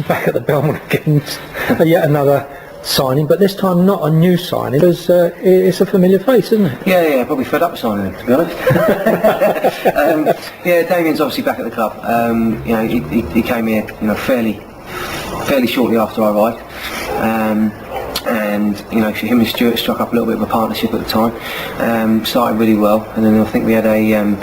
back at the Belmont again, yet another signing, but this time not a new signing, because it's a familiar face, isn't it? Yeah, probably fed up with signing him, to be honest. Damien's obviously back at the club. He came here, fairly shortly after I arrived. And him and Stuart struck up a little bit of a partnership at the time. Started really well, and then I think we had a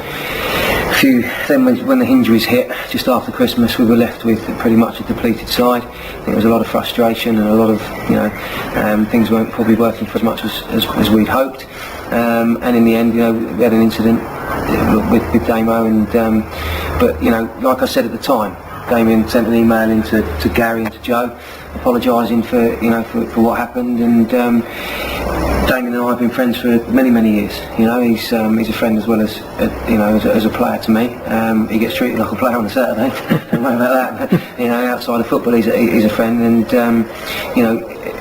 few. Then when the injuries hit just after Christmas, we were left with pretty much a depleted side. I think there was a lot of frustration and a lot of things weren't probably working for as much as we'd hoped. And in the end, we had an incident with Damo, but like I said at the time, Damien sent an email in to Gary and to Joe, apologising for what happened, and Damien and I have been friends for many years. He's a friend as well as as a player to me. He gets treated like a player on a Saturday. Don't worry about that. Outside of football, he's a friend, and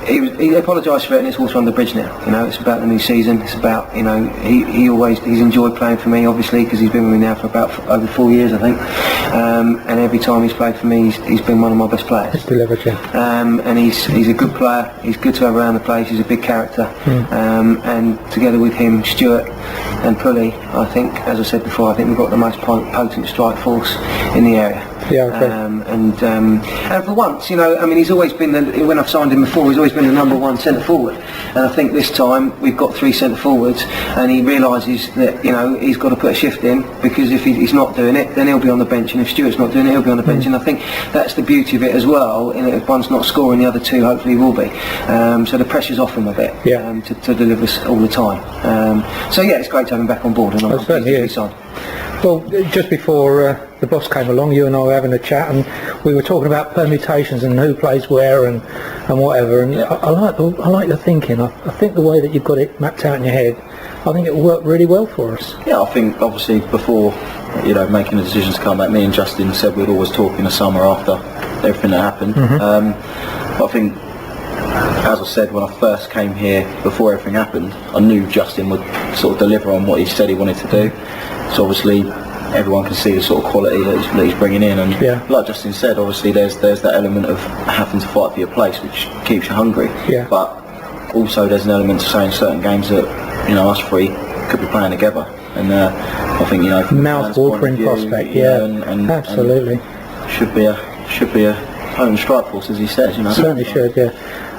he apologised for it, and it's water under the bridge now. It's about the new season. It's about he's enjoyed playing for me, obviously, because he's been with me now for about over 4 years, I think. And every time he's played for me, he's been one of my best players. He's delivered, yeah. And he's a good player. He's good to have around the place. He's a big character. And together with him, Stuart and Pulley, I think, as I said before, I think we've got the most potent strike force in the area. Yeah, okay. And for once, he's always been when I've signed him before, he's always been the number one centre forward. And I think this time we've got 3 centre forwards, and he realises that he's got to put a shift in, because if he's not doing it, then he'll be on the bench, and if Stuart's not doing it, he'll be on the bench. And I think that's the beauty of it as well. If one's not scoring, the other 2 hopefully will be. So the pressure's off him a bit, to deliver all the time. It's great to have him back on board, and I'm pleased to be signed. Well, just before the boss came along, you and I were having a chat, and we were talking about permutations and who plays where and whatever. And I like the thinking. I think the way that you've got it mapped out in your head, I think it will work really well for us. Yeah, I think obviously before making the decision to come back, me and Justin said we'd always talk in the summer after everything that happened. I think, as I said, when I first came here, before everything happened, I knew Justin would sort of deliver on what he said he wanted to do. So obviously everyone can see the sort of quality that he's bringing in, and like Justin said, obviously there's that element of having to fight for your place, which keeps you hungry. But also there's an element to saying certain games that us 3 could be playing together, and I think mouth-watering prospect. And absolutely should be a home strike force, as he says. Certainly should.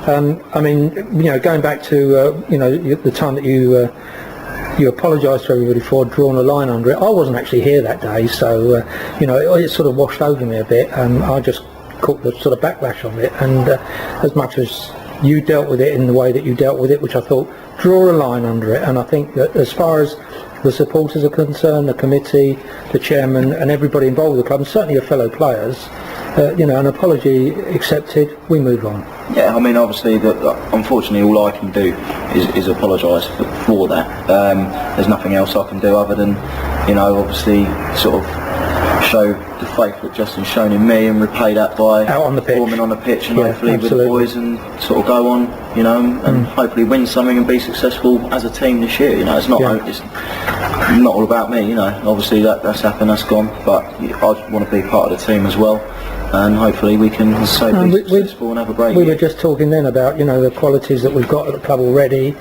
Going back to the time that you apologised to everybody for drawing a line under it. I wasn't actually here that day, so it sort of washed over me a bit, and I just caught the sort of backlash of it. And as much as you dealt with it in the way that you dealt with it, which I thought, draw a line under it. And I think that as far as the supporters are concerned, the committee, the chairman, and everybody involved with the club, and certainly your fellow players, an apology accepted, we move on. Yeah, obviously, unfortunately, all I can do is apologise for that. There's nothing else I can do other than, obviously, sort of show the faith that Justin's shown in me and repay that by out on the pitch, performing on the pitch, and hopefully with the boys, and sort of go on, and hopefully win something and be successful as a team this year. It's not all about me. Obviously that's happened, that's gone, but I want to be part of the team as well. And hopefully we can be successful and have a great year. We were just talking then about the qualities that we've got at the club already,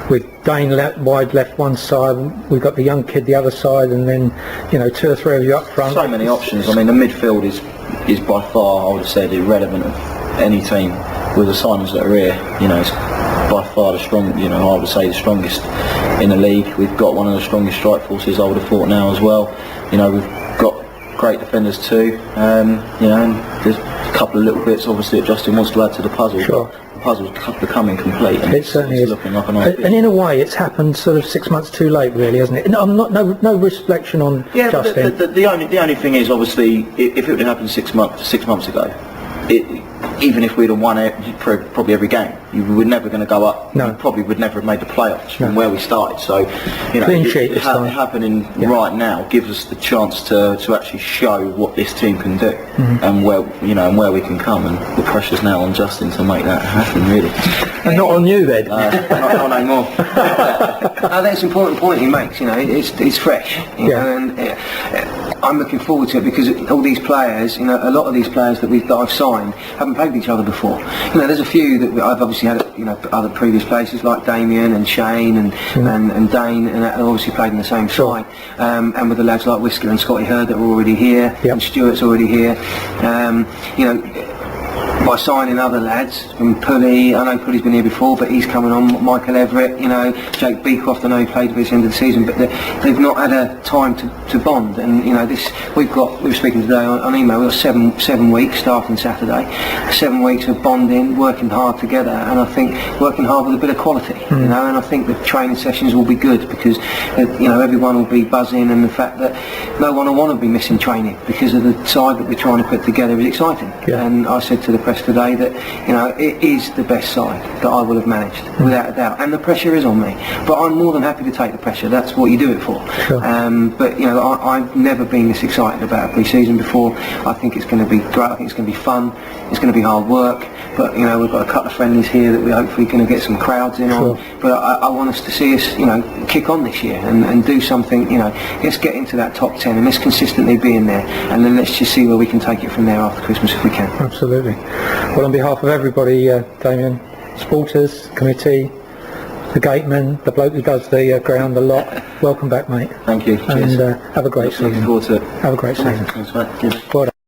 with Dane wide left one side, we've got the young kid the other side, and then 2 or 3 of you up front. So many options. The midfield is by far, I would have said, irrelevant of any team with the signings that are here. It's by far the strong. I would say the strongest in the league. We've got one of the strongest strike forces, I would have thought, now as well. We've got great defenders too, and there's a couple of little bits obviously that Justin wants to add to the puzzle. Sure. The puzzle's becoming complete, and it certainly is. Looking like a nice and in a way it's happened sort of 6 months too late, really, hasn't it? No reflection on Justin. The only thing is, obviously, if it would have happened 6 months ago, even if we'd have won probably every game, we were never going to go up. No. We probably would never have made the playoffs from where we started. So, Clean sheet it happening right now gives us the chance to actually show what this team can do, and where we can come. And the pressure's now on Justin to make that happen, really. And not on you then. Not anymore. That's an important point he makes. It's fresh. And I'm looking forward to it because all these players, you know, a lot of these players that I've signed haven't played with each other before. You know, there's a few that I've obviously had, you know, other previous places like Damien and Shane and Dane, and that obviously played in the same side. And with the lads like Whisker and Scotty Hurd that were already here, and Stuart's already here. You know, by signing other lads from Pulley, I know Pulley's been here before, but he's coming on. Michael Everett, you know, Jake Beecroft, I know he played with us at the end of the season, but they've not had a time to bond. And you know, we were speaking today on email. We've got 7 weeks starting Saturday, 7 weeks of bonding, working hard together, and I think working hard with a bit of quality. You know, and I think the training sessions will be good because you know, everyone will be buzzing, and the fact that no one will want to be missing training because of the side that we're trying to put together is exciting. And I said to the press today that, you know, it is the best side that I will have managed, without a doubt, and the pressure is on me, but I'm more than happy to take the pressure. That's what you do it for. But you know, I've never been this excited about a pre-season before. I think it's going to be great. I think it's going to be fun. It's going to be hard work, but you know, we've got a couple of friendlies here that we're hopefully going to get some crowds in on. But I want us to see us, you know, kick on this year and do something. You know, let's get into that top 10 and let's consistently be in there, and then let's just see where we can take it from there after Christmas if we can. Absolutely. Well, on behalf of everybody, Damien, supporters, committee, the gateman, the bloke who does the ground a lot, welcome back, mate. Thank you. And have a great season. Looking forward to it. Have a great season. Thanks, mate. Well done.